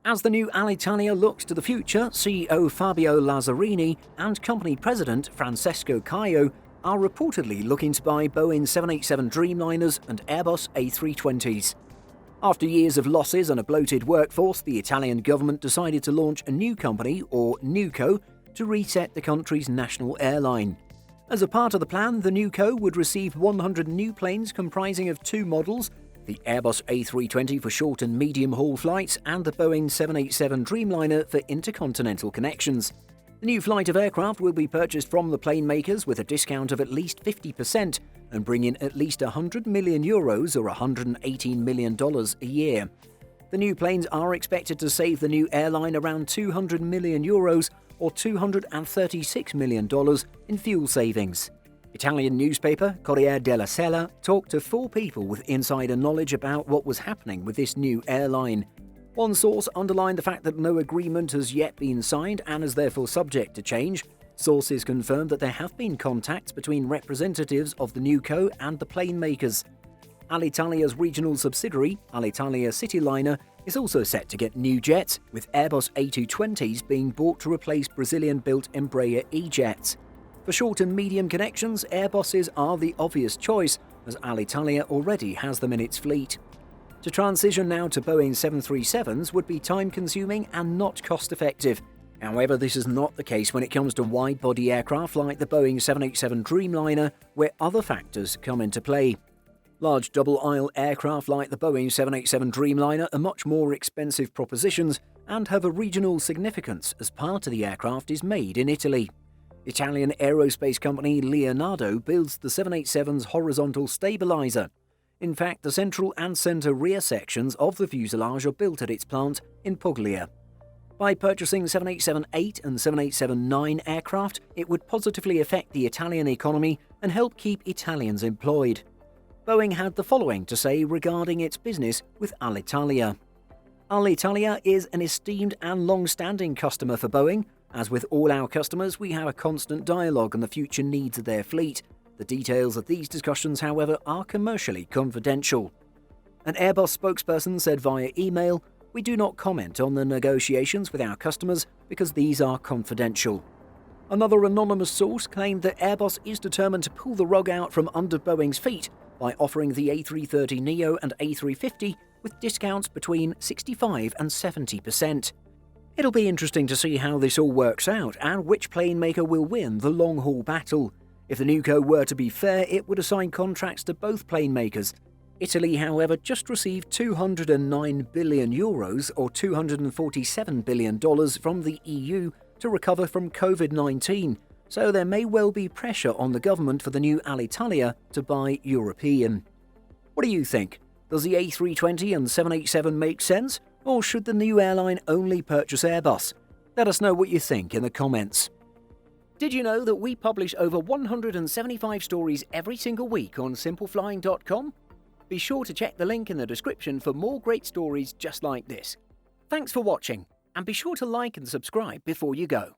As the new Alitalia looks to the future, CEO Fabio Lazzarini and company president Francesco Caio are reportedly looking to buy Boeing 787 Dreamliners and Airbus A320s. After years of losses and a bloated workforce, the Italian government decided to launch a new company, or NewCo, to reset the country's national airline. As a part of the plan, the NewCo would receive 100 new planes comprising of two models, the Airbus A320 for short and medium-haul flights and the Boeing 787 Dreamliner for intercontinental connections. The new flight of aircraft will be purchased from the plane makers with a discount of at least 50% and bring in at least €100 million or $118 million a year. The new planes are expected to save the new airline around €200 million or $236 million in fuel savings. Italian newspaper Corriere della Sera talked to 4 people with insider knowledge about what was happening with this new airline. One source underlined the fact that no agreement has yet been signed and is therefore subject to change. Sources confirmed that there have been contacts between representatives of the NewCo and the plane makers. Alitalia's regional subsidiary, Alitalia Cityliner, is also set to get new jets, with Airbus A320s being bought to replace Brazilian-built Embraer E-jets. For short and medium connections, Airbuses are the obvious choice, as Alitalia already has them in its fleet. To transition now to Boeing 737s would be time-consuming and not cost-effective. However, this is not the case when it comes to wide-body aircraft like the Boeing 787 Dreamliner, where other factors come into play. Large double-aisle aircraft like the Boeing 787 Dreamliner are much more expensive propositions and have a regional significance as part of the aircraft is made in Italy. Italian aerospace company Leonardo builds the 787's horizontal stabilizer. In fact, the central and center rear sections of the fuselage are built at its plant in Puglia. By purchasing 787-8 and 787-9 aircraft, it would positively affect the Italian economy and help keep Italians employed. Boeing had the following to say regarding its business with Alitalia. Alitalia is an esteemed and long-standing customer for Boeing. As with all our customers, we have a constant dialogue on the future needs of their fleet. The details of these discussions, however, are commercially confidential. An Airbus spokesperson said via email, "We do not comment on the negotiations with our customers because these are confidential." Another anonymous source claimed that Airbus is determined to pull the rug out from under Boeing's feet by offering the A330neo and A350 with discounts between 65 and 70%. It'll be interesting to see how this all works out and which plane maker will win the long-haul battle. If the NewCo were to be fair, it would assign contracts to both plane makers. Italy, however, just received €209 billion or $247 billion from the EU to recover from COVID-19, so there may well be pressure on the government for the new Alitalia to buy European. What do you think? Does the A320 and 787 make sense? Or should the new airline only purchase Airbus? Let us know what you think in the comments. Did you know that we publish over 175 stories every single week on simpleflying.com? Be sure to check the link in the description for more great stories just like this. Thanks for watching, and be sure to like and subscribe before you go.